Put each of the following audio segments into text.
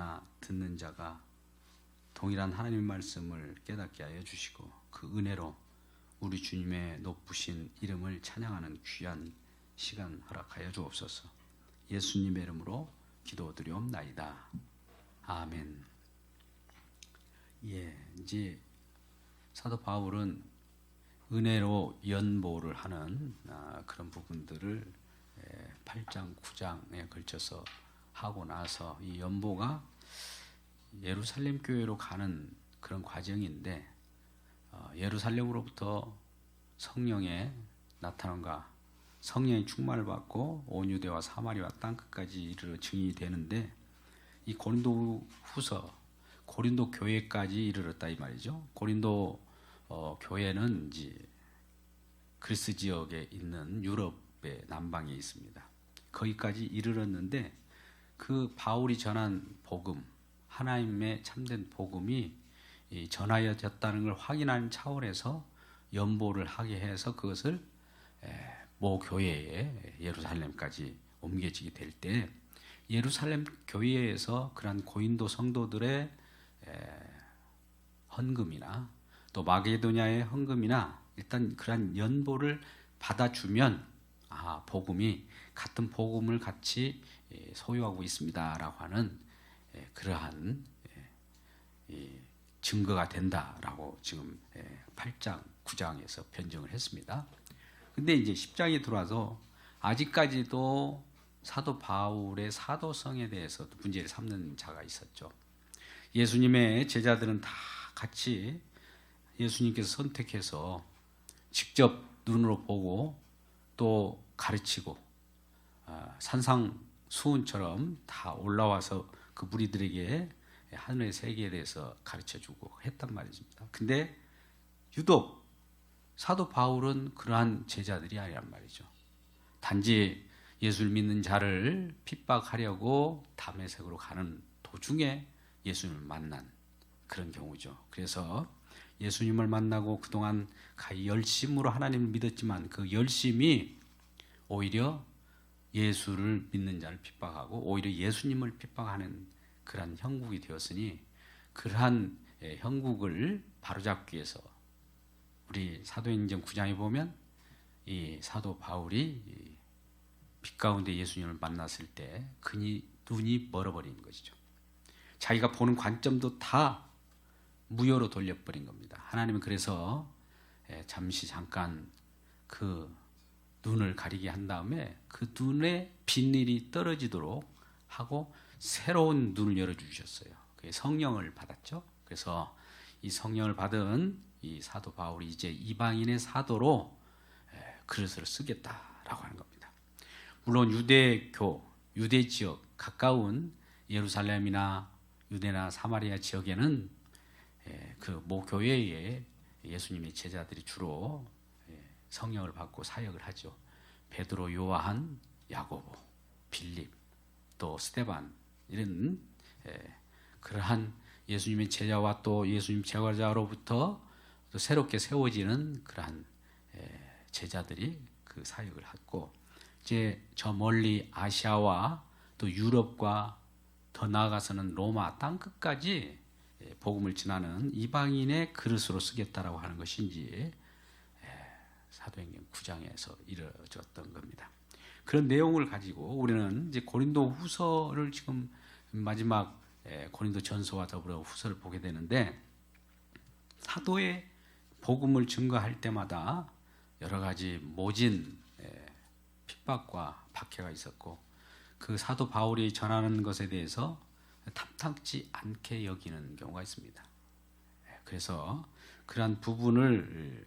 자나 듣는 자가 동일한 하나님의 말씀을 깨닫게 하여 주시고 그 은혜로 우리 주님의 높으신 이름을 찬양하는 귀한 시간 허락하여 주옵소서. 예수님의 이름으로 기도드리옵나이다. 아멘. 이제 사도 바울은 은혜로 연보를 하는 그런 부분들을 8장, 9장에 걸쳐서 하고 나서 이 연보가 예루살렘 교회로 가는 그런 과정인데 예루살렘으로부터 성령의 나타남과 성령의 충만을 받고 온 유대와 사마리아 땅끝까지 이르러 증인이 되는데 이 고린도 후서 고린도 교회까지 이르렀다 이 말이죠. 고린도 교회는 이제 그리스 지역에 있는 유럽의 남방에 있습니다. 거기까지 이르렀는데 그 바울이 전한 복음, 하나님의 참된 복음이 전하여졌다는 걸 확인하는 차원에서 연보를 하게 해서 그것을 모 교회에 예루살렘까지 옮겨지게 될 때 예루살렘 교회에서 그런 고린도 성도들의 헌금이나 또 마게도냐의 헌금이나 일단 그런 연보를 받아주면 복음이 같은 복음을 같이 소유하고 있습니다라고 하는 그러한 증거가 된다라고 지금 8장, 9장에서 변증을 했습니다. 근데 이제 10장에 들어와서 아직까지도 사도 바울의 사도성에 대해서 문제를 삼는 자가 있었죠. 예수님의 제자들은 다 같이 예수님께서 선택해서 직접 눈으로 보고 또 가르치고 산상수훈처럼 다 올라와서 그 무리들에게 하늘의 세계에 대해서 가르쳐주고 했단 말입니다. 근데 유독 사도 바울은 그러한 제자들이 아니란 말이죠. 단지 예수를 믿는 자를 핍박하려고 다메섹으로 가는 도중에 예수님을 만난 그런 경우죠. 그래서 예수님을 만나고 그동안 열심으로 하나님을 믿었지만 그 열심이 오히려 예수를 믿는 자를 핍박하고 오히려 예수님을 핍박하는 그러한 형국이 되었으니 그러한 형국을 바로잡기 위해서 우리 사도행전 9장에 보면 이 사도 바울이 빛 가운데 예수님을 만났을 때 그니 눈이 멀어버린 것이죠. 자기가 보는 관점도 다 무효로 돌려버린 겁니다. 하나님은 그래서 잠깐 그 눈을 가리게 한 다음에 그 눈에 빛일이 떨어지도록 하고 새로운 눈을 열어주셨어요. 그게 성령을 받았죠. 그래서 이 성령을 받은 이 사도 바울이 이제 이방인의 사도로 그릇을 쓰겠다라고 하는 겁니다. 물론 유대 지역 가까운 예루살렘이나 유대나 사마리아 지역에는 그 모 교회에 예수님의 제자들이 주로 성령을 받고 사역을 하죠. 베드로, 요한, 야고보, 빌립, 또 스데반 이런 그러한 예수님의 제자와 또 예수님 제자로부터 또 새롭게 세워지는 그러한 제자들이 그 사역을 하고 이제 저 멀리 아시아와 또 유럽과 더 나아가서는 로마 땅끝까지 복음을 전하는 이방인의 그릇으로 쓰겠다라고 하는 것인지 사도행전 9장에서 이루어졌던 겁니다. 그런 내용을 가지고 우리는 이제 고린도 후서를 지금 마지막 고린도 전서와 더불어 후서를 보게 되는데 사도의 복음을 증거할 때마다 여러 가지 모진 핍박과 박해가 있었고 그 사도 바울이 전하는 것에 대해서 탐탁지 않게 여기는 경우가 있습니다. 그래서 그러한 부분을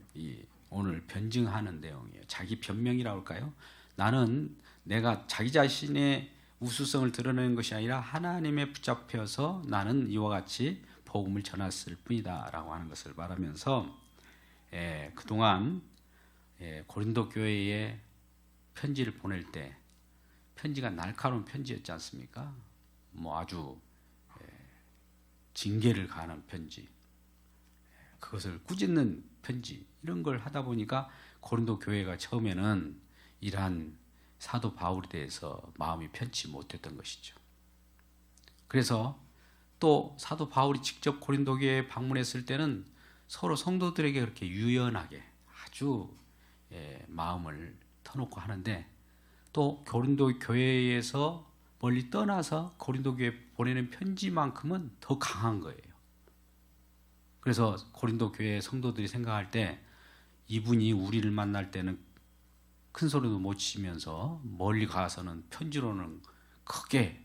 오늘 변증하는 내용이에요. 자기 변명이라고 할까요? 나는 내가 자기 자신의 우수성을 드러내는 것이 아니라 하나님에 붙잡혀서 나는 이와 같이 복음을 전했을 뿐이다 라고 하는 것을 말하면서 그동안 고린도 교회에 편지를 보낼 때 편지가 날카로운 편지였지 않습니까? 아주 징계를 가하는 편지, 그것을 꾸짖는 편지 이런 걸 하다 보니까 고린도 교회가 처음에는 이러한 사도 바울에 대해서 마음이 편치 못했던 것이죠. 그래서 또 사도 바울이 직접 고린도 교회에 방문했을 때는 서로 성도들에게 그렇게 유연하게 아주 마음을 터놓고 하는데, 또 고린도 교회에서 멀리 떠나서 고린도 교회에 보내는 편지만큼은 더 강한 거예요. 그래서 고린도 교회 성도들이 생각할 때 이분이 우리를 만날 때는 큰 소리도 못 치면서 멀리 가서는 편지로는 크게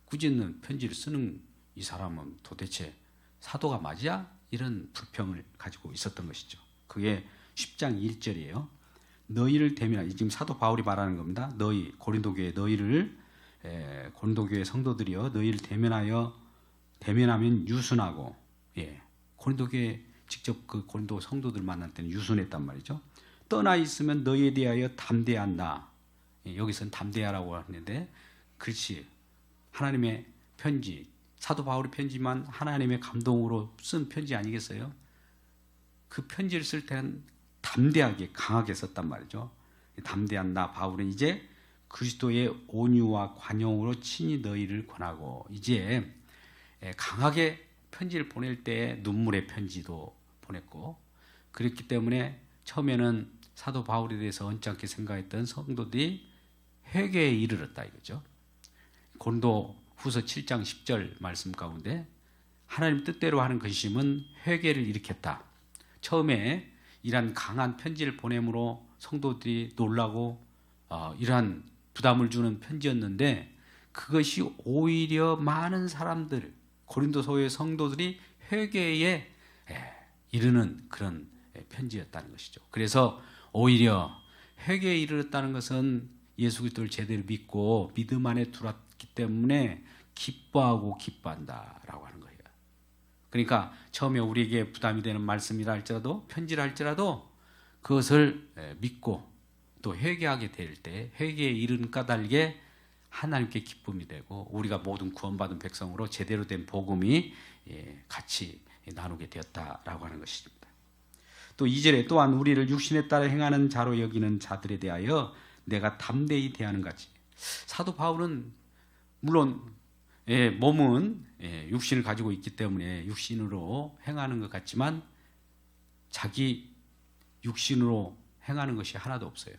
꾸짖는 편지를 쓰는 이 사람은 도대체 사도가 맞아? 이런 불평을 가지고 있었던 것이죠. 그게 10장 1절이에요. 너희를 대면하여, 지금 사도 바울이 말하는 겁니다. 너희 고린도 교회 너희를 고린도 교회 성도들이여 너희를 대면하면 유순하고, 고린도 교회 직접 그 고린도 성도들 만날 때는 유순했단 말이죠. 떠나 있으면 너희에 대하여 담대한다. 여기서는 담대하라고 하는데, 그렇지, 하나님의 편지, 사도 바울의 편지만 하나님의 감동으로 쓴 편지 아니겠어요? 그 편지를 쓸 때는 담대하게 강하게 썼단 말이죠. 담대한 나 바울은 이제 그리스도의 온유와 관용으로 친히 너희를 권하고, 이제 강하게 편지를 보낼 때 눈물의 편지도 보냈고, 그렇기 때문에 처음에는 사도 바울에 대해서 언짢게 생각했던 성도들이 회개에 이르렀다 이거죠. 고린도 후서 7장 10절 말씀 가운데 하나님 뜻대로 하는 근심은 회개를 일으켰다. 처음에 이러한 강한 편지를 보냄으로 성도들이 놀라고 이러한 부담을 주는 편지였는데, 그것이 오히려 많은 사람들, 고린도서의 성도들이 회개에 이르는 그런 편지였다는 것이죠. 그래서 오히려 회개에 이르렀다는 것은 예수 그리스도를 제대로 믿고 믿음 안에 들어왔기 때문에 기뻐하고 기뻐한다라고 하는 거예요. 그러니까 처음에 우리에게 부담이 되는 말씀이라 할지라도, 편지라 할지라도 그것을 믿고 또 회개하게 될 때 회개에 이른 까닭에 하나님께 기쁨이 되고, 우리가 모든 구원받은 백성으로 제대로 된 복음이 같이 나누게 되었다라고 하는 것입니다. 또 2절에 또한 우리를 육신에 따라 행하는 자로 여기는 자들에 대하여 내가 담대히 대하는 같이. 사도 바울은 물론 몸은 육신을 가지고 있기 때문에 육신으로 행하는 것 같지만 자기 육신으로 행하는 것이 하나도 없어요.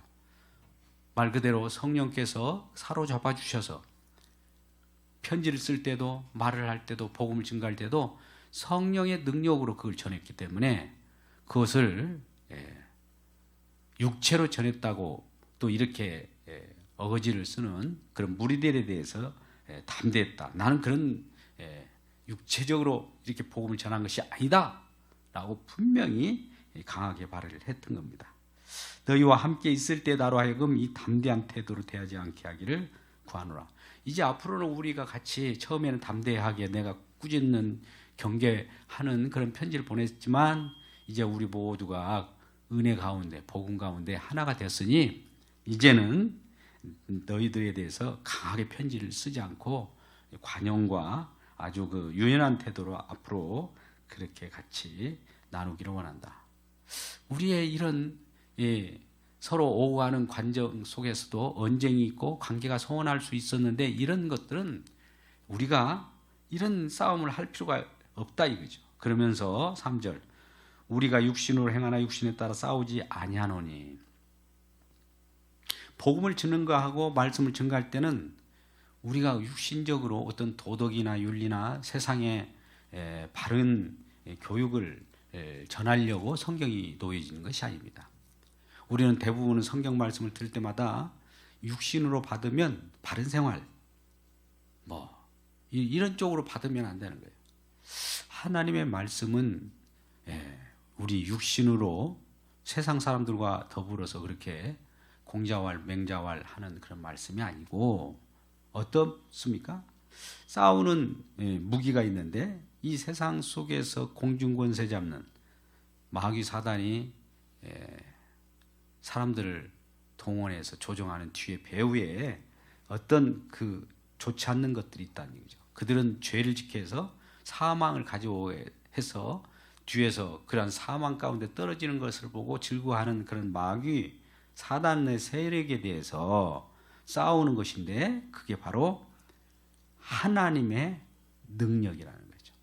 말 그대로 성령께서 사로잡아 주셔서 편지를 쓸 때도, 말을 할 때도, 복음을 증거할 때도 성령의 능력으로 그걸 전했기 때문에 그것을 육체로 전했다고 또 이렇게 어거지를 쓰는 그런 무리들에 대해서 담대했다. 나는 그런 육체적으로 이렇게 복음을 전한 것이 아니다 라고 분명히 강하게 발언을 했던 겁니다. 너희와 함께 있을 때 나로 하여금 이 담대한 태도로 대하지 않게 하기를 구하노라. 이제 앞으로는 우리가 같이, 처음에는 담대하게 내가 꾸짖는 경계하는 그런 편지를 보냈지만 이제 우리 모두가 은혜 가운데, 복음 가운데 하나가 됐으니 이제는 너희들에 대해서 강하게 편지를 쓰지 않고 관용과 아주 그 유연한 태도로 앞으로 그렇게 같이 나누기를 원한다. 우리의 이런 서로 오고가는 관정 속에서도 언쟁이 있고 관계가 소원할 수 있었는데, 이런 것들은 우리가 이런 싸움을 할 필요가 없다 이거죠. 그러면서 3절, 우리가 육신으로 행하나 육신에 따라 싸우지 아니하노니. 복음을 증거하고 말씀을 증거할 때는 우리가 육신적으로 어떤 도덕이나 윤리나 세상의 바른 교육을 전하려고 성경이 놓여지는 것이 아닙니다. 우리는 대부분은 성경 말씀을 들을 때마다 육신으로 받으면 바른 생활, 이런 쪽으로 받으면 안 되는 거예요. 하나님의 말씀은 우리 육신으로 세상 사람들과 더불어서 그렇게 공자왈, 맹자왈 하는 그런 말씀이 아니고, 어떻습니까? 싸우는 무기가 있는데 이 세상 속에서 공중권세 잡는 마귀 사단이 사람들을 동원해서 조종하는 뒤에 배후에 어떤 그 좋지 않는 것들이 있다는 얘기죠. 그들은 죄를 지켜서 사망을 가져해서 뒤에서 그런 사망 가운데 떨어지는 것을 보고 즐거워하는 그런 마귀 사단의 세력에 대해서 싸우는 것인데, 그게 바로 하나님의 능력이라는 거죠.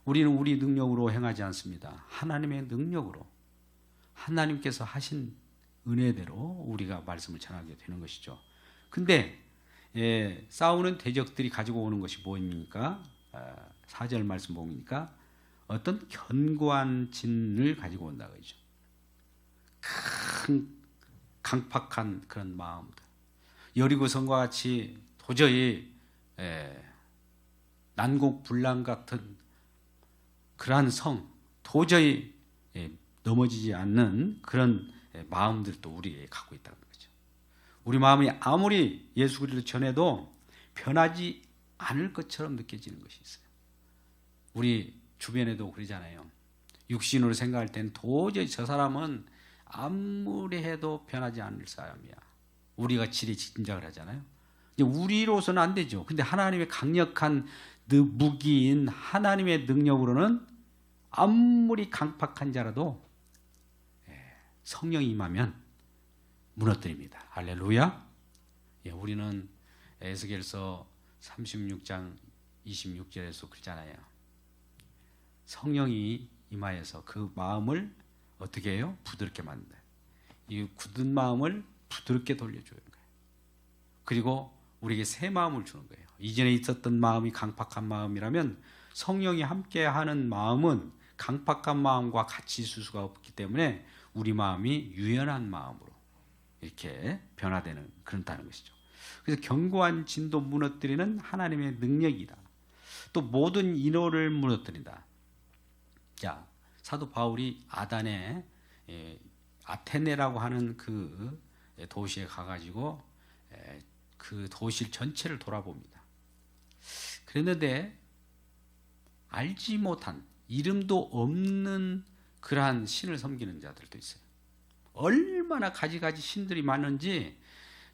우리는 우리 능력으로 행하지 않습니다. 하나님의 능력으로 하나님께서 하신 은혜대로 우리가 말씀을 전하게 되는 것이죠. 근데 싸우는 대적들이 가지고 오는 것이 뭐입니까? 4절 말씀 보니까 어떤 견고한 진을 가지고 온다 그러죠. 큰 강팍한 그런 마음들. 여리고성과 같이 도저히 난공불락 같은 그러한 성, 도저히 넘어지지 않는 그런 마음들도 우리에게 갖고 있다는 거죠. 우리 마음이 아무리 예수 그리스도를 전해도 변하지 않을 것처럼 느껴지는 것이 있어요. 우리 주변에도 그러잖아요. 육신으로 생각할 때는 도저히 저 사람은 아무리 해도 변하지 않을 사람이야. 우리가 지레 짐작을 하잖아요. 우리로서는 안 되죠. 근데 하나님의 강력한 무기인 하나님의 능력으로는 아무리 강팍한 자라도 성령이 임하면 무너뜨립니다. 할렐루야. 우리는 에스겔서 36장 26절에서 그러잖아요. 성령이 임하여서 그 마음을 어떻게 해요? 부드럽게 만든다. 이 굳은 마음을 부드럽게 돌려주는 거예요. 그리고 우리에게 새 마음을 주는 거예요. 이전에 있었던 마음이 강팍한 마음이라면 성령이 함께하는 마음은 강팍한 마음과 같이 있을 수가 없기 때문에 우리 마음이 유연한 마음으로 이렇게 변화되는 그런다는 것이죠. 그래서 견고한 진도 무너뜨리는 하나님의 능력이다. 또 모든 인호를 무너뜨린다. 자, 사도 바울이 아단의 아테네라고 하는 그 도시에 가가지고 그 도시 전체를 돌아봅니다. 그랬는데 알지 못한 이름도 없는 그러한 신을 섬기는 자들도 있어요. 얼마나 가지가지 신들이 많은지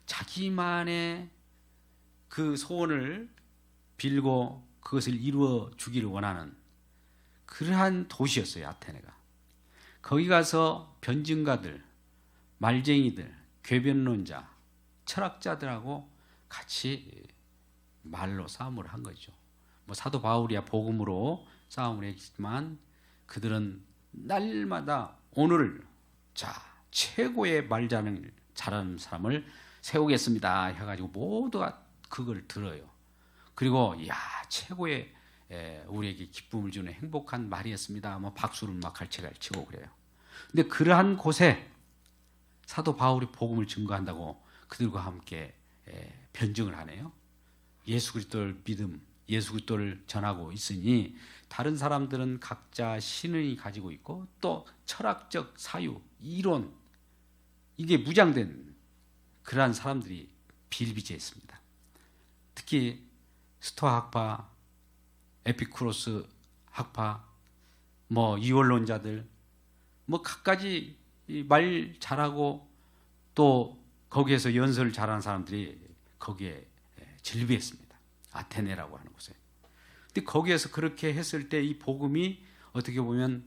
자기만의 그 소원을 빌고 그것을 이루어 주기를 원하는 그러한 도시였어요. 아테네가. 거기 가서 변증가들, 말쟁이들, 궤변론자, 철학자들하고 같이 말로 싸움을 한 거죠. 뭐 사도 바울이야 복음으로 싸움을 했지만 그들은 날마다 오늘 최고의 말 잘하는 사람을 세우겠습니다 해가지고 모두가 그걸 들어요. 그리고 최고의 우리에게 기쁨을 주는 행복한 말이었습니다. 뭐 박수를 막 갈채갈치고 그래요. 근데 그러한 곳에 사도 바울이 복음을 증거한다고 그들과 함께 변증을 하네요. 예수 그리스도를 믿음, 예수 그리스도를 전하고 있으니 다른 사람들은 각자 신을 가지고 있고 또 철학적 사유, 이론 이게 무장된 그러한 사람들이 비일비재해 있습니다. 특히 스토아 학파, 에피쿠로스 학파, 뭐 이원론자들, 뭐 갖가지 말 잘하고 또 거기에서 연설을 잘하는 사람들이 거기에 질비했습니다. 아테네라고 하는 곳에. 근데 거기에서 그렇게 했을 때 이 복음이 어떻게 보면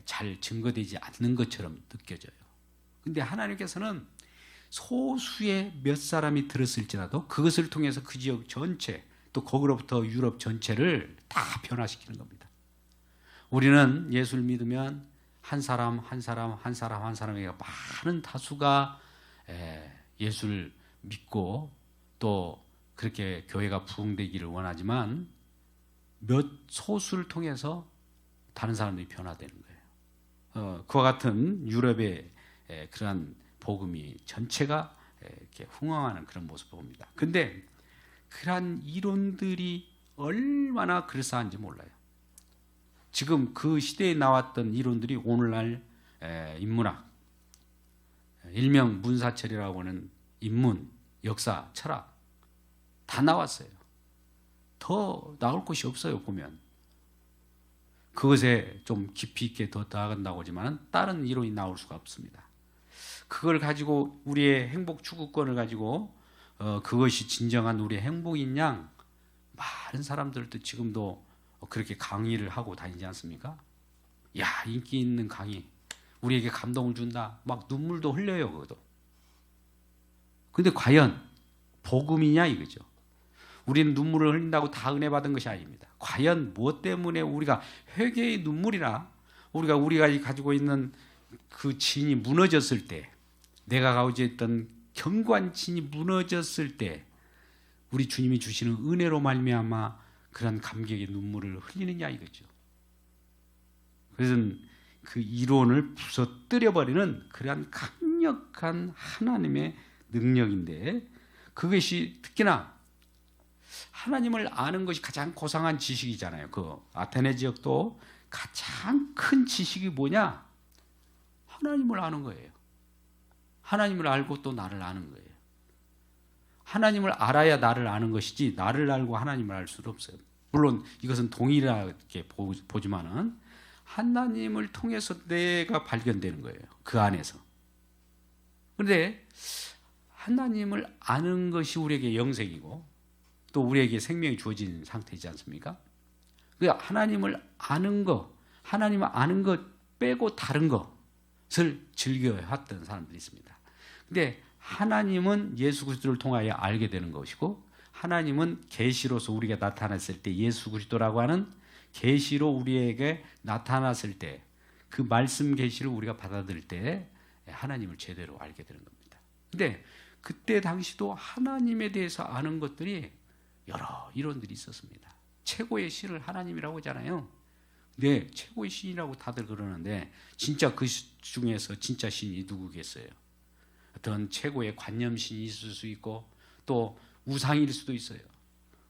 잘 증거되지 않는 것처럼 느껴져요. 근데 하나님께서는 소수의 몇 사람이 들었을지라도 그것을 통해서 그 지역 전체 또 거기로부터 유럽 전체를 다 변화시키는 겁니다. 우리는 예수를 믿으면 한 사람에게 많은 다수가 예수를 믿고 또 그렇게 교회가 부흥되기를 원하지만 몇 소수를 통해서 다른 사람들이 변화되는 거예요. 그와 같은 유럽의 그러한 복음이 전체가 이렇게 흥황하는 그런 모습을 봅니다. 근데 그러한 이론들이 얼마나 그럴싸한지 몰라요. 지금 그 시대에 나왔던 이론들이 오늘날 인문학, 일명 문사철이라고 하는 인문, 역사, 철학 다 나왔어요. 더 나올 것이 없어요. 보면 그것에 좀 깊이 있게 더 나아간다고 하지만 다른 이론이 나올 수가 없습니다. 그걸 가지고 우리의 행복 추구권을 가지고 그것이 진정한 우리의 행복인 양 많은 사람들도 지금도 그렇게 강의를 하고 다니지 않습니까? 인기 있는 강의 우리에게 감동을 준다. 막 눈물도 흘려요. 그것도. 근데 과연 복음이냐 이거죠. 우리는 눈물을 흘린다고 다 은혜 받은 것이 아닙니다. 과연 무엇 때문에 우리가 회개의 눈물이나 우리가 가지고 있는 그 진이 무너졌을 때, 내가 가지고 있던 견고한 진이 무너졌을 때 우리 주님이 주시는 은혜로 말미암아 그런 감격의 눈물을 흘리느냐 이거죠. 그래서 그 이론을 부서뜨려 버리는 그러한 강력한 하나님의 능력인데, 그것이 특히나 하나님을 아는 것이 가장 고상한 지식이잖아요. 그 아테네 지역도 가장 큰 지식이 뭐냐? 하나님을 아는 거예요. 하나님을 알고 또 나를 아는 거예요. 하나님을 알아야 나를 아는 것이지, 나를 알고 하나님을 알 수는 없어요. 물론 이것은 동일하게 보지만은 하나님을 통해서 내가 발견되는 거예요. 그 안에서. 그런데 하나님을 아는 것이 우리에게 영생이고 또 우리에게 생명이 주어진 상태이지 않습니까? 그 하나님을 아는 것, 하나님을 아는 것 빼고 다른 것을 즐겨왔던 사람들이 있습니다. 근데 하나님은 예수 그리스도를 통하여 알게 되는 것이고, 하나님은 계시로서 우리가 나타났을 때, 예수 그리스도라고 하는 계시로 우리에게 나타났을 때, 그 말씀 계시를 우리가 받아들일 때 하나님을 제대로 알게 되는 겁니다. 근데 그때 당시도 하나님에 대해서 아는 것들이 여러 이론들이 있었습니다. 최고의 신을 하나님이라고 하잖아요. 네, 최고의 신이라고 다들 그러는데 진짜 그 중에서 진짜 신이 누구겠어요? 어떤 최고의 관념신이 있을 수 있고 또 우상일 수도 있어요.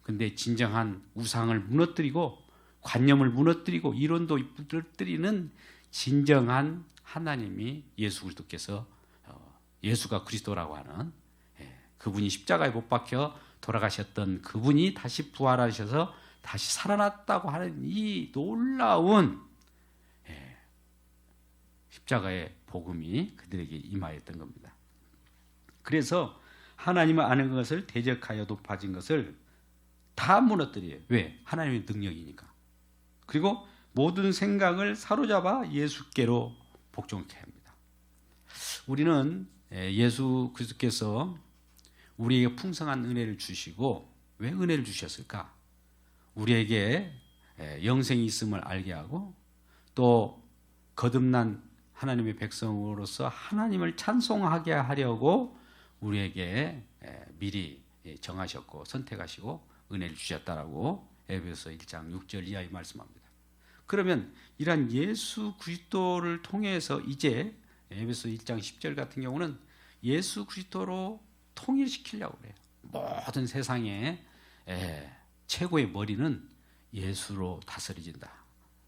근데 진정한 우상을 무너뜨리고 관념을 무너뜨리고 이론도 무너뜨리는 진정한 하나님이 예수 그리스도께서, 예수가 그리스도라고 하는, 그분이 십자가에 못 박혀 돌아가셨던 그분이 다시 부활하셔서 다시 살아났다고 하는 이 놀라운 십자가의 복음이 그들에게 임하였던 겁니다. 그래서 하나님을 아는 것을 대적하여 높아진 것을 다 무너뜨려요. 왜? 하나님의 능력이니까. 그리고 모든 생각을 사로잡아 예수께로 복종케 합니다. 우리는 예수 그리스도께서 우리에게 풍성한 은혜를 주시고, 왜 은혜를 주셨을까? 우리에게 영생이 있음을 알게 하고 또 거듭난 하나님의 백성으로서 하나님을 찬송하게 하려고 우리에게 미리 정하셨고 선택하시고 은혜를 주셨다라고 에베소 1장 6절 이하에 말씀합니다. 그러면 이러한 예수 그리스도를 통해서 이제 에베소 1장 10절 같은 경우는 예수 그리스도로 통일시키려고 그래요. 모든 세상의 최고의 머리는 예수로 다스려진다.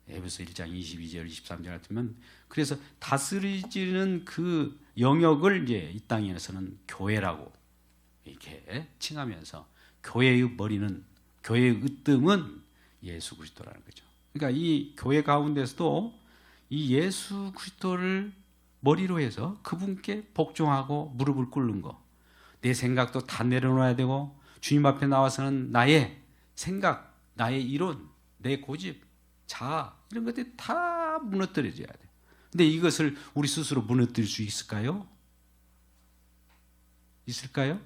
에베소 1장 22절 23절 같으면, 그래서 다스려지는 그 영역을 이제 이 땅에서는 교회라고 이렇게 칭하면서, 교회의 머리는, 교회의 으뜸은 예수 그리스도라는 거죠. 그러니까 이 교회 가운데서도 이 예수 그리스도를 머리로 해서 그분께 복종하고 무릎을 꿇는 거, 내 생각도 다 내려놓아야 되고 주님 앞에 나와서는 나의 생각, 나의 이론, 내 고집, 자아 이런 것들이 다 무너뜨려져야 돼. 근데 이것을 우리 스스로 무너뜨릴 수 있을까요? 있을까요?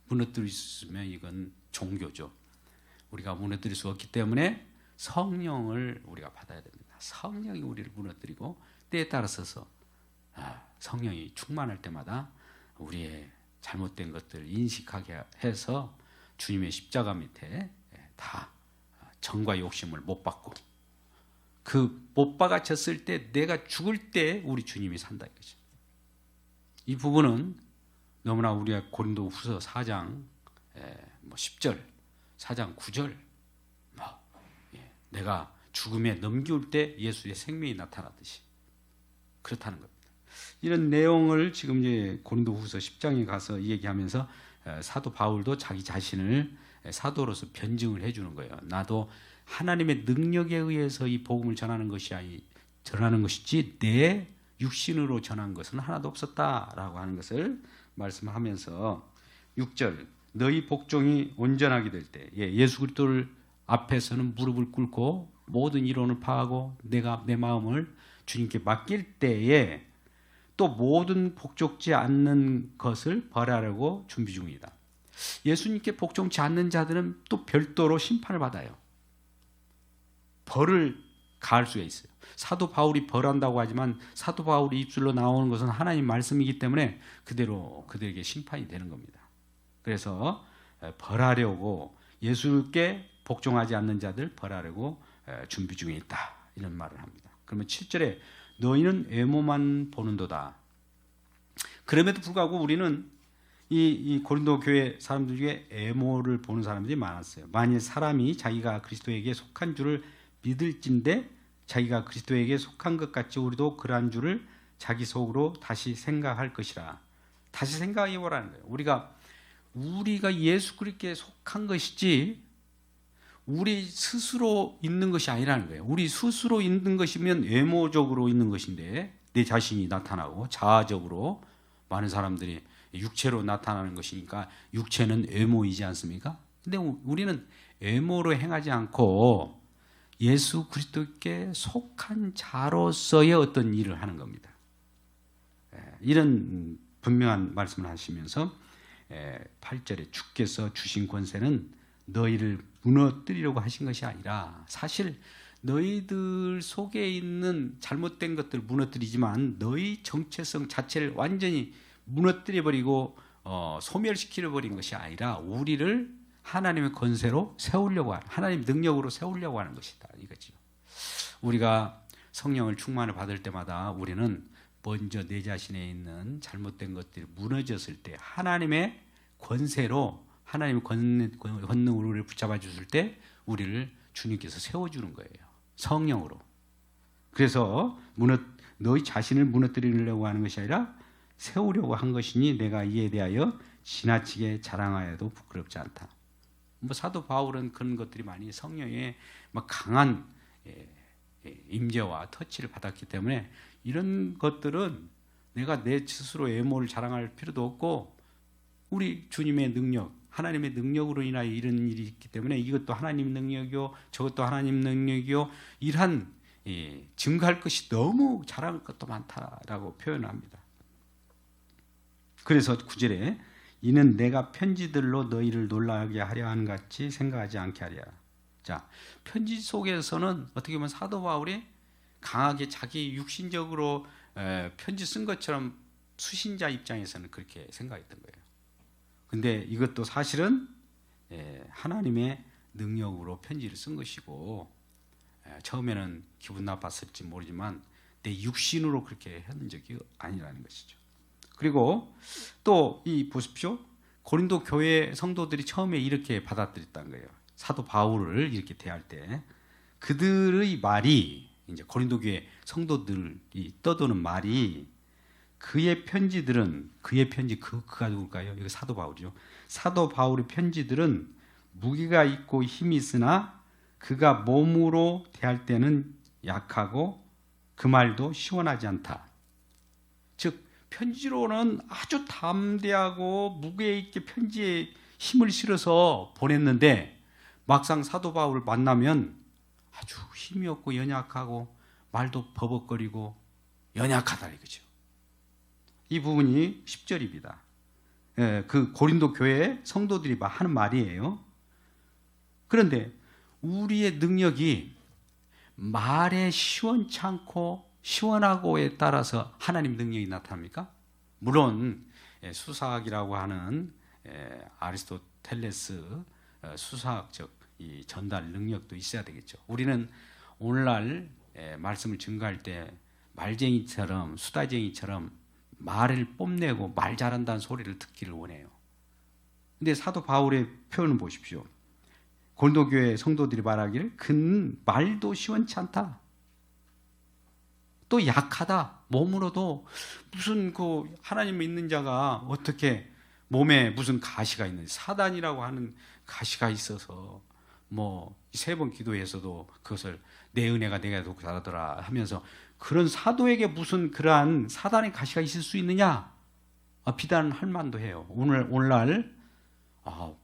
무너뜨릴 수 있으면 이건 종교죠. 우리가 무너뜨릴 수 없기 때문에 성령을 우리가 받아야 됩니다. 성령이 우리를 무너뜨리고 때에 따라서 성령이 충만할 때마다 우리의 잘못된 것들을 인식하게 해서 주님의 십자가 밑에 다 정과 욕심을 못 받고, 그 못 박아쳤을 때 내가 죽을 때 우리 주님이 산다 이거죠. 이 부분은 너무나 우리가 고린도후서 4장 10절, 4장 9절 내가 죽음에 넘겨올 때 예수의 생명이 나타났듯이 그렇다는 겁니다. 이런 내용을 지금 이제 고린도후서 10장에 가서 얘기하면서 사도 바울도 자기 자신을 사도로서 변증을 해주는 거예요. 나도 하나님의 능력에 의해서 이 복음을 전하는 것이지 내 육신으로 전한 것은 하나도 없었다라고 하는 것을 말씀하면서 6절, 너희 복종이 온전하게 될 때, 예수 그리스도를 앞에서는 무릎을 꿇고 모든 이론을 파하고 내가 내 마음을 주님께 맡길 때에 또 모든 복종지 않는 것을 벌하려고 준비 중이다. 예수님께 복종치 않는 자들은 또 별도로 심판을 받아요. 벌을 가할 수가 있어요. 사도 바울이 벌한다고 하지만 사도 바울이 입술로 나오는 것은 하나님 말씀이기 때문에 그대로 그들에게 심판이 되는 겁니다. 그래서 벌하려고, 예수께 복종하지 않는 자들 벌하려고 준비 중에 있다, 이런 말을 합니다. 그러면 7절에 너희는 외모만 보는도다. 그럼에도 불구하고 우리는 이 고린도 교회 사람들 중에 외모를 보는 사람들이 많았어요. 만일 사람이 자기가 그리스도에게 속한 줄을 믿을진데 자기가 그리스도에게 속한 것 같이 우리도 그러한 줄을 자기 속으로 다시 생각할 것이라. 다시 생각해 보라는 거예요. 우리가 예수 그리스도께 속한 것이지 우리 스스로 있는 것이 아니라는 거예요. 우리 스스로 있는 것이면 외모적으로 있는 것인데, 내 자신이 나타나고 자아적으로 많은 사람들이 육체로 나타나는 것이니까 육체는 외모이지 않습니까? 근데 우리는 외모로 행하지 않고 예수 그리스도께 속한 자로서의 어떤 일을 하는 겁니다. 이런 분명한 말씀을 하시면서 8절에 주께서 주신 권세는 너희를 무너뜨리려고 하신 것이 아니라, 사실 너희들 속에 있는 잘못된 것들을 무너뜨리지만 너희 정체성 자체를 완전히 무너뜨려버리고 소멸시켜버린 것이 아니라 우리를 하나님의 권세로 세우려고 하는, 하나님 능력으로 세우려고 하는 것이다, 이거죠. 우리가 성령을 충만을 받을 때마다 우리는 먼저 내 자신에 있는 잘못된 것들이 무너졌을 때 하나님의 권세로, 하나님의 권능으로 우리를 붙잡아 주실 때 우리를 주님께서 세워주는 거예요, 성령으로. 그래서 너희 자신을 무너뜨리려고 하는 것이 아니라 세우려고 한 것이니 내가 이에 대하여 지나치게 자랑하여도 부끄럽지 않다. 사도 바울은 그런 것들이 많이 성령의 강한 임재와 터치를 받았기 때문에 이런 것들은 내가 내 스스로 외모를 자랑할 필요도 없고, 우리 주님의 능력, 하나님의 능력으로 인하여 이런 일이 있기 때문에 이것도 하나님 능력이요 저것도 하나님 능력이요, 이러한 증거할 것이 너무 자랑할 것도 많다라고 표현합니다. 그래서 9절에 이는 내가 편지들로 너희를 놀라게 하려 하는 같이 생각하지 않게 하랴. 자, 편지 속에서는 어떻게 보면 사도 바울이 강하게 자기 육신적으로 편지 쓴 것처럼 수신자 입장에서는 그렇게 생각했던 거예요. 근데 이것도 사실은 하나님의 능력으로 편지를 쓴 것이고, 처음에는 기분 나빴을지 모르지만 내 육신으로 그렇게 한 적이 아니라는 것이죠. 그리고 또 보십시오. 고린도 교회 성도들이 처음에 이렇게 받아들였다는 거예요. 사도 바울을 이렇게 대할 때 그들의 말이, 이제 고린도 교회 성도들이 떠도는 말이, 그의 편지들은, 그의 편지, 그가 누굴까요? 이거 사도 바울이죠. 사도 바울의 편지들은 무게가 있고 힘이 있으나 그가 몸으로 대할 때는 약하고 그 말도 시원하지 않다. 즉 편지로는 아주 담대하고 무게 있게 편지에 힘을 실어서 보냈는데 막상 사도 바울을 만나면 아주 힘이 없고 연약하고 말도 버벅거리고 연약하다, 이거죠. 이 부분이 10절입니다. 그 고린도 교회 성도들이 하는 말이에요. 그런데 우리의 능력이 말에 시원찮고 시원하고에 따라서 하나님 능력이 나타납니까? 물론 수사학이라고 하는 아리스토텔레스 수사학적 이 전달 능력도 있어야 되겠죠. 우리는 오늘날 말씀을 증거할 때 말쟁이처럼, 수다쟁이처럼 말을 뽐내고 말 잘한다는 소리를 듣기를 원해요. 근데 사도 바울의 표현을 보십시오. 고린도 교회 성도들이 말하기를 그는 말도 시원치 않다, 또 약하다, 몸으로도 무슨 하나님 믿는 자가 어떻게 몸에 무슨 가시가 있는지, 사단이라고 하는 가시가 있어서 3번 기도에서도 그것을 내 은혜가 내게 돕고 잘하더라 하면서, 그런 사도에게 무슨 그러한 사단의 가시가 있을 수 있느냐 비난할 만도 해요. 오늘날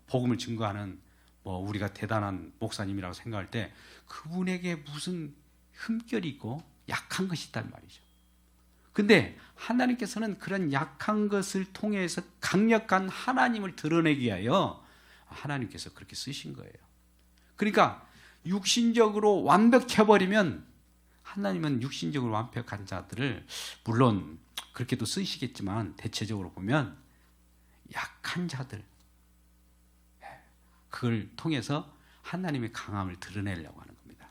복음을 증거하는 우리가 대단한 목사님이라고 생각할 때 그분에게 무슨 흠결이 있고 약한 것이 있단 말이죠. 근데 하나님께서는 그런 약한 것을 통해서 강력한 하나님을 드러내기 위하여 하나님께서 그렇게 쓰신 거예요. 그러니까 육신적으로 완벽해버리면 하나님은 육신적으로 완벽한 자들을 물론 그렇게도 쓰시겠지만 대체적으로 보면 약한 자들, 그걸 통해서 하나님의 강함을 드러내려고 하는 겁니다.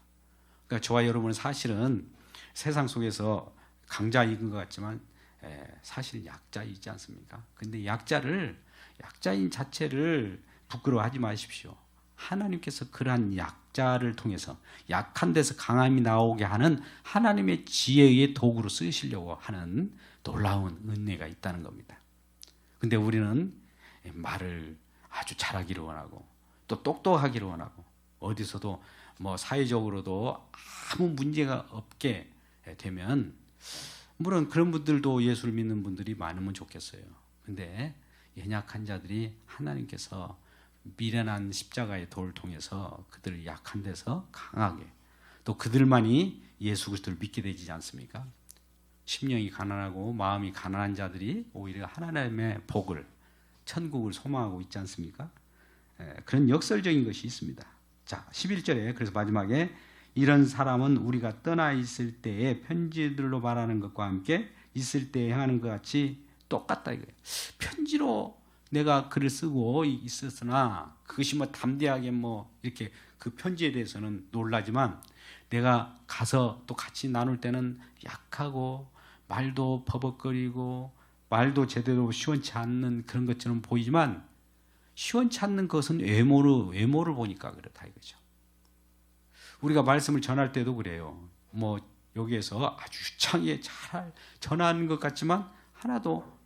그러니까 저와 여러분은 사실은 세상 속에서 강자인 것 같지만 사실 약자이지 않습니까? 근데 약자인 자체를 부끄러워하지 마십시오. 하나님께서 그러한 약자를 통해서 약한 데서 강함이 나오게 하는 하나님의 지혜의 도구로 쓰시려고 하는 놀라운 은혜가 있다는 겁니다. 근데 우리는 말을 아주 잘하기를 원하고 또 똑똑하기를 원하고 어디서도 뭐 사회적으로도 아무 문제가 없게 되면 물론 그런 분들도 예수를 믿는 분들이 많으면 좋겠어요. 근데 연약한 자들이 하나님께서 미련한 십자가의 돌을 통해서 그들을 약한 데서 강하게 또 그들만이 예수 그리스도를 믿게 되지 않습니까? 심령이 가난하고 마음이 가난한 자들이 오히려 하나님의 복을 천국을 소망하고 있지 않습니까? 그런 역설적인 것이 있습니다. 자, 11절에 그래서 마지막에 이런 사람은 우리가 떠나 있을 때에 편지들로 말하는 것과 함께 있을 때에 행하는 것 같이 똑같다 이거예요. 편지로 내가 글을 쓰고 있었으나 그것이 뭐 담대하게 뭐 이렇게 그 편지에 대해서는 놀라지만 내가 가서 또 같이 나눌 때는 약하고 말도 버벅거리고 말도 제대로 시원치 않는 그런 것처럼 보이지만 시원치 않는 것은 외모를 보니까 그렇다 이거죠. 우리가 말씀을 전할 때도 그래요. 뭐 여기에서 아주 유창하게 잘 전하는 것 같지만 하나도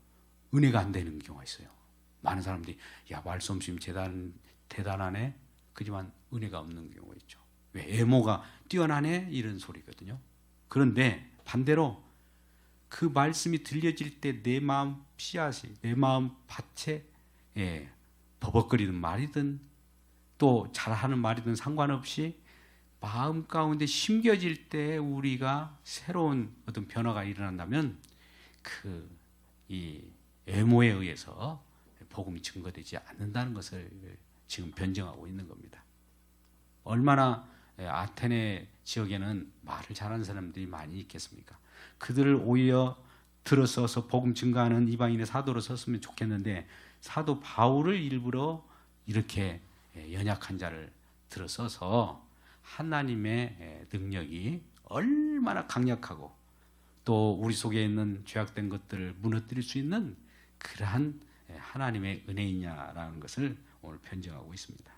은혜가 안 되는 경우가 있어요. 많은 사람들이 야 말씀 좀 대단하네. 그지만 은혜가 없는 경우가 있죠. 왜? 외모가 뛰어나네 이런 소리거든요. 그런데 반대로 그 말씀이 들려질 때 내 마음 씨앗이 내 마음 밭에 버벅거리는 말이든 또 잘하는 말이든 상관없이 마음 가운데 심겨질 때 우리가 새로운 어떤 변화가 일어난다면 이 외모에 의해서 복음이 증거되지 않는다는 것을 지금 변증하고 있는 겁니다. 얼마나 아테네 지역에는 말을 잘하는 사람들이 많이 있겠습니까? 그들을 오히려 들어서서 복음 증거하는 이방인의 사도로 썼으면 좋겠는데 사도 바울을 일부러 이렇게 연약한 자를 들어서서 하나님의 능력이 얼마나 강력하고 또 우리 속에 있는 죄악된 것들을 무너뜨릴 수 있는 그러한 하나님의 은혜이냐라는 것을 오늘 변증하고 있습니다.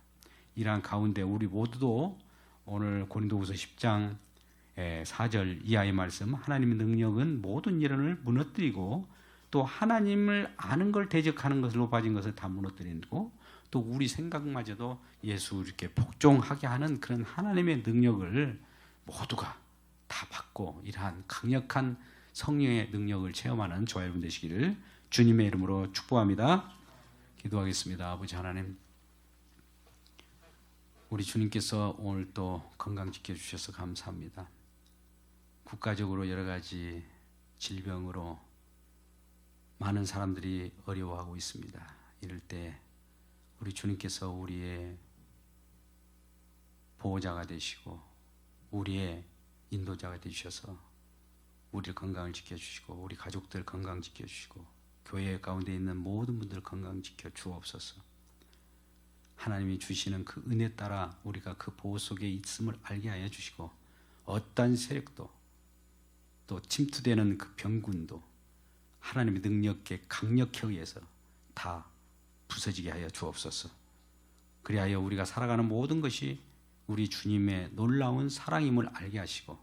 이러한 가운데 우리 모두도 오늘 고린도후서 10장 4절 이하의 말씀 하나님의 능력은 모든 일을 무너뜨리고 또 하나님을 아는 걸 대적하는 것을 높아진 것을 다 무너뜨리고 또 우리 생각마저도 예수 이렇게 복종하게 하는 그런 하나님의 능력을 모두가 다 받고 이러한 강력한 성령의 능력을 체험하는 저와 여러분 되시기를 주님의 이름으로 축복합니다. 기도하겠습니다. 아버지 하나님, 우리 주님께서 오늘 또 건강 지켜주셔서 감사합니다. 국가적으로 여러 가지 질병으로 많은 사람들이 어려워하고 있습니다. 이럴 때 우리 주님께서 우리의 보호자가 되시고 우리의 인도자가 되셔서 우리 건강을 지켜주시고 우리 가족들 건강 지켜주시고 교회 가운데 있는 모든 분들 건강 지켜 주옵소서. 하나님이 주시는 그 은혜 따라 우리가 그 보호 속에 있음을 알게 하여 주시고 어떤 세력도 또 침투되는 그 병군도 하나님의 능력에 강력에 의해서 다 부서지게 하여 주옵소서. 그리하여 우리가 살아가는 모든 것이 우리 주님의 놀라운 사랑임을 알게 하시고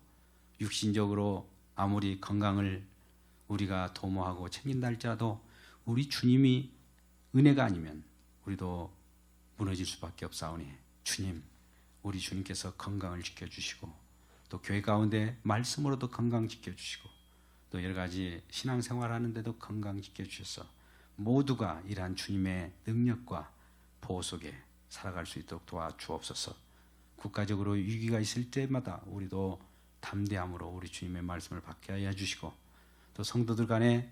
육신적으로 아무리 건강을 우리가 도모하고 챙긴다 할지라도 우리 주님이 은혜가 아니면 우리도 무너질 수밖에 없사오니 주님, 우리 주님께서 건강을 지켜주시고 또 교회 가운데 말씀으로도 건강 지켜주시고 또 여러 가지 신앙생활하는데도 건강 지켜주셔서 모두가 이러한 주님의 능력과 보호 속에 살아갈 수 있도록 도와주옵소서. 국가적으로 위기가 있을 때마다 우리도 담대함으로 우리 주님의 말씀을 받게 하여 주시고 또 성도들 간의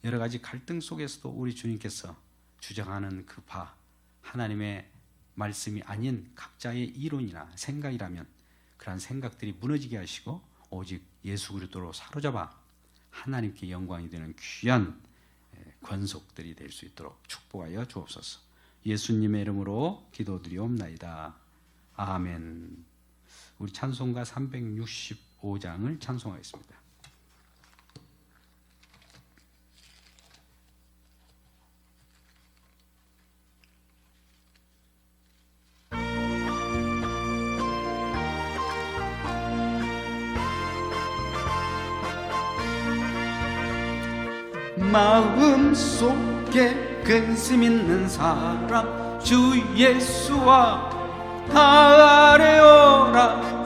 여러 가지 갈등 속에서도 우리 주님께서 주장하는 그 바, 하나님의 말씀이 아닌 각자의 이론이나 생각이라면 그러한 생각들이 무너지게 하시고 오직 예수 그리스도로 사로잡아 하나님께 영광이 되는 귀한 권속들이 될 수 있도록 축복하여 주옵소서. 예수님의 이름으로 기도드리옵나이다. 아멘. 우리 찬송가 365장을 찬송하겠습니다. 마음속에 근심 있는 사람 주 예수와 아뢰어라.